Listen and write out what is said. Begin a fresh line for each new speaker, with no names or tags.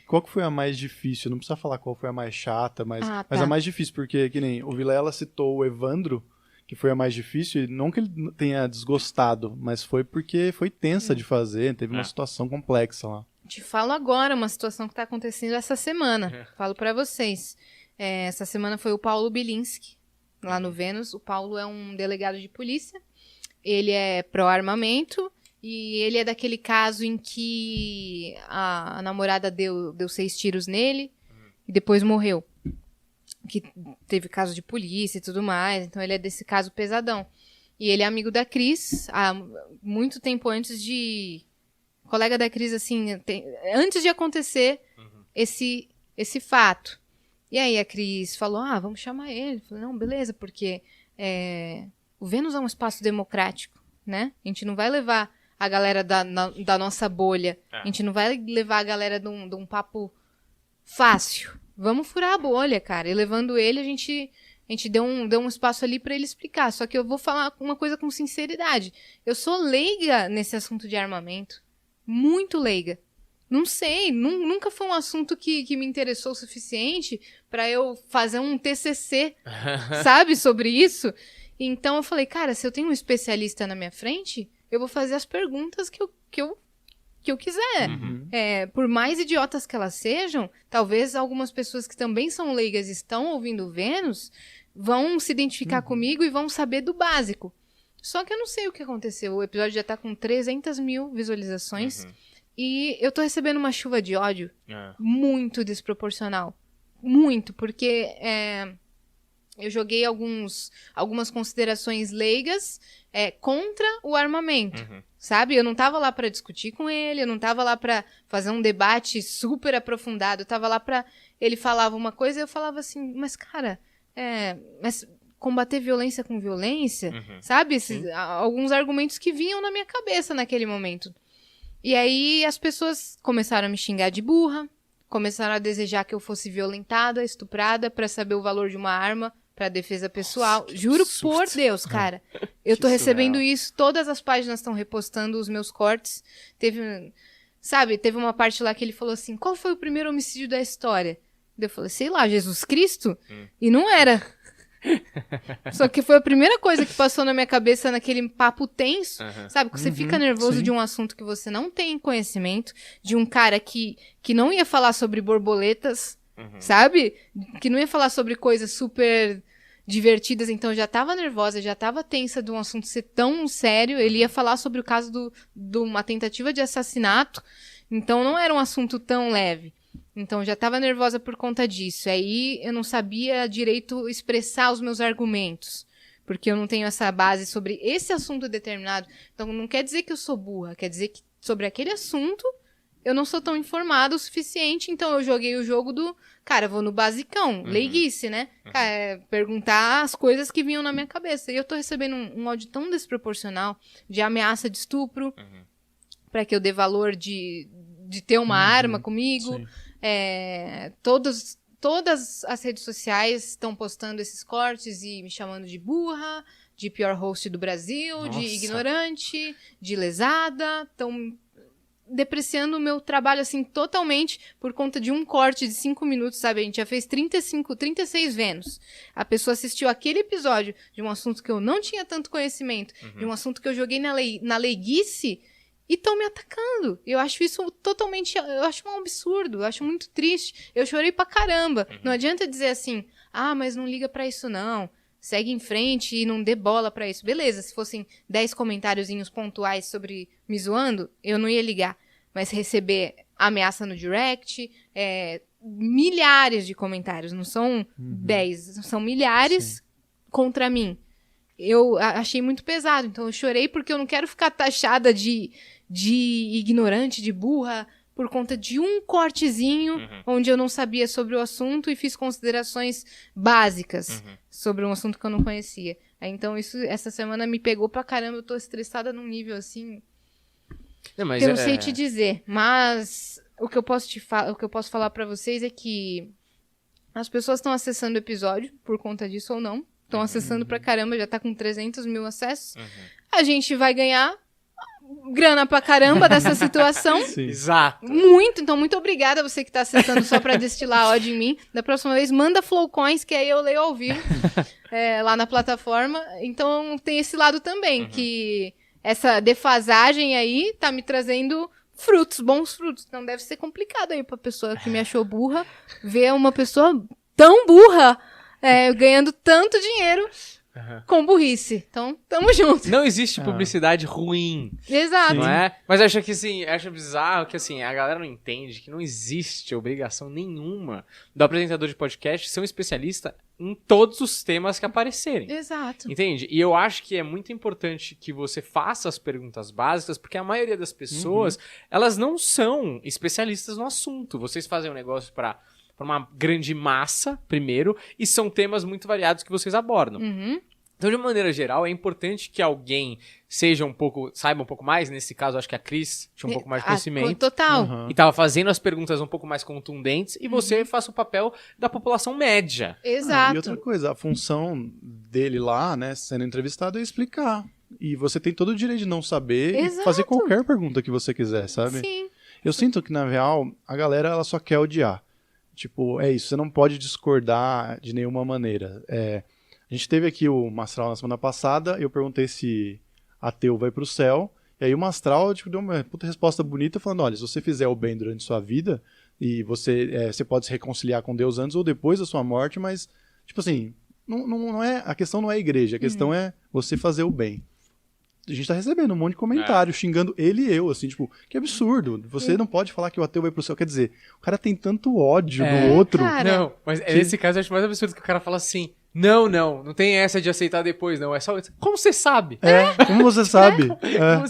Qual que foi a mais difícil? Não precisa falar qual foi a mais chata, mas
Tá.
a mais difícil, porque que nem o Vilela citou o Evandro, que foi a mais difícil, e não que ele tenha desgostado, mas foi porque foi tensa de fazer, teve uma situação complexa lá.
Te falo agora uma situação que tá acontecendo essa semana. Falo pra vocês. Essa semana foi o Paulo Bilinski, lá no Vênus. O Paulo é um delegado de polícia. Ele é pró-armamento. E ele é daquele caso em que a namorada deu 6 tiros nele e depois morreu. Que teve caso de polícia e tudo mais. Então ele é desse caso pesadão. E ele é amigo da Cris há muito tempo antes de... Colega da Cris, assim, antes de acontecer esse fato. E aí a Cris falou, vamos chamar ele. Eu falei, não, beleza, porque o Vênus é um espaço democrático, né? A gente não vai levar a galera da nossa bolha. A gente não vai levar a galera de um papo fácil. Vamos furar a bolha, cara. E levando ele, a gente deu um espaço ali pra ele explicar. Só que eu vou falar uma coisa com sinceridade. Eu sou leiga nesse assunto de armamento. Muito leiga. Não sei, nunca foi um assunto que me interessou o suficiente pra eu fazer um TCC, sabe, sobre isso. Então eu falei, cara, se eu tenho um especialista na minha frente, eu vou fazer as perguntas que eu quiser. Por mais idiotas que elas sejam, talvez algumas pessoas que também são leigas e estão ouvindo o Vênus vão se identificar comigo e vão saber do básico. Só que eu não sei o que aconteceu. O episódio já tá com 300 mil visualizações. E eu tô recebendo uma chuva de ódio muito desproporcional. Muito, porque eu joguei algumas considerações leigas contra o armamento, sabe? Eu não tava lá pra discutir com ele, eu não tava lá pra fazer um debate super aprofundado, eu tava lá pra... Ele falava uma coisa e eu falava assim, mas cara, mas combater violência com violência, sabe? Alguns argumentos que vinham na minha cabeça naquele momento. E aí as pessoas começaram a me xingar de burra, começaram a desejar que eu fosse violentada, estuprada, pra saber o valor de uma arma pra defesa pessoal.
Nossa,
Juro
susto.
por Deus, cara. Eu tô recebendo isso, todas as páginas estão repostando os meus cortes. Teve uma parte lá que ele falou assim, qual foi o primeiro homicídio da história? Eu falei, sei lá, Jesus Cristo? E não era. Só que foi a primeira coisa que passou na minha cabeça naquele papo tenso, sabe? Que você fica nervoso de um assunto que você não tem conhecimento, de um cara que não ia falar sobre borboletas, sabe? Que não ia falar sobre coisas super divertidas, então eu já tava nervosa, já tava tensa de um assunto ser tão sério. Ele ia falar sobre o caso de uma tentativa de assassinato, então não era um assunto tão leve. Então, eu já estava nervosa por conta disso. Aí, eu não sabia direito expressar os meus argumentos. Porque eu não tenho essa base sobre esse assunto determinado. Então, não quer dizer que eu sou burra. Quer dizer que sobre aquele assunto, eu não sou tão informada o suficiente. Então, eu joguei o jogo do... Cara, vou no basicão. Leiguice, né? Cara, perguntar as coisas que vinham na minha cabeça. E eu tô recebendo um áudio tão desproporcional de ameaça de estupro. Pra que eu dê valor de ter uma arma comigo. Todas as redes sociais estão postando esses cortes e me chamando de burra, de pior host do Brasil, de ignorante, de lesada. Estão depreciando o meu trabalho, assim, totalmente por conta de um corte de 5 minutos, sabe? A gente já fez 36 Vênus. A pessoa assistiu aquele episódio de um assunto que eu não tinha tanto conhecimento, de um assunto que eu joguei na leiguice, e estão me atacando. Eu acho isso totalmente... Eu acho um absurdo. Eu acho muito triste. Eu chorei pra caramba. Não adianta dizer assim, mas não liga pra isso não. Segue em frente e não dê bola pra isso. Beleza, se fossem 10 comentáriozinhos pontuais sobre me zoando, eu não ia ligar. Mas receber ameaça no direct, milhares de comentários. Não são 10, são milhares contra mim. Eu achei muito pesado. Então eu chorei porque eu não quero ficar taxada de ignorante, de burra, por conta de um cortezinho onde eu não sabia sobre o assunto e fiz considerações básicas sobre um assunto que eu não conhecia. Então essa semana me pegou pra caramba, eu tô estressada num nível assim que eu não sei te dizer. Mas o que eu posso falar pra vocês é que as pessoas estão acessando o episódio por conta disso ou não. Estão acessando pra caramba, já tá com 300 mil acessos. A gente vai ganhar grana pra caramba dessa situação.
Sim.
Exato.
Muito, então muito obrigada a você que tá acessando só pra destilar ódio em mim. Da próxima vez, manda Flowcoins, que aí eu leio ao vivo lá na plataforma. Então tem esse lado também, que essa defasagem aí tá me trazendo frutos, bons frutos. Então deve ser complicado aí pra pessoa que me achou burra, ver uma pessoa tão burra ganhando tanto dinheiro com burrice. Então, tamo junto.
Não existe publicidade ruim,
Exato.
não é? Mas eu acho que, assim, acho bizarro que, assim, a galera não entende que não existe obrigação nenhuma do apresentador de podcast ser um especialista em todos os temas que aparecerem.
Exato.
Entende? E eu acho que é muito importante que você faça as perguntas básicas, porque a maioria das pessoas, elas não são especialistas no assunto. Vocês fazem um negócio para uma grande massa, primeiro, e são temas muito variados que vocês abordam. Então, de maneira geral, é importante que alguém saiba um pouco mais. Nesse caso, acho que a Cris tinha um pouco mais de conhecimento.
Total.
E estava fazendo as perguntas um pouco mais contundentes, e você faça o papel da população média.
Exato.
E outra coisa, a função dele lá, né, sendo entrevistado, é explicar. E você tem todo o direito de não saber e fazer qualquer pergunta que você quiser, sabe?
Sim.
Eu sinto que, na real, a galera ela só quer odiar. Tipo, é isso, você não pode discordar de nenhuma maneira. A gente teve aqui o Mastral na semana passada, eu perguntei se ateu vai pro céu, e aí o Mastral deu uma puta resposta bonita, falando, olha, se você fizer o bem durante sua vida, e você pode se reconciliar com Deus antes ou depois da sua morte, mas, tipo assim, a questão não é a igreja, a questão é você fazer o bem. A gente tá recebendo um monte de comentário xingando ele e eu, assim, tipo, que absurdo. Você não pode falar que o ateu vai pro céu. Quer dizer, o cara tem tanto ódio do outro.
Cara.
Não, mas nesse caso eu acho mais absurdo que o cara fala assim, não tem essa de aceitar depois, não. É só. Como você sabe?
Como você sabe?
Como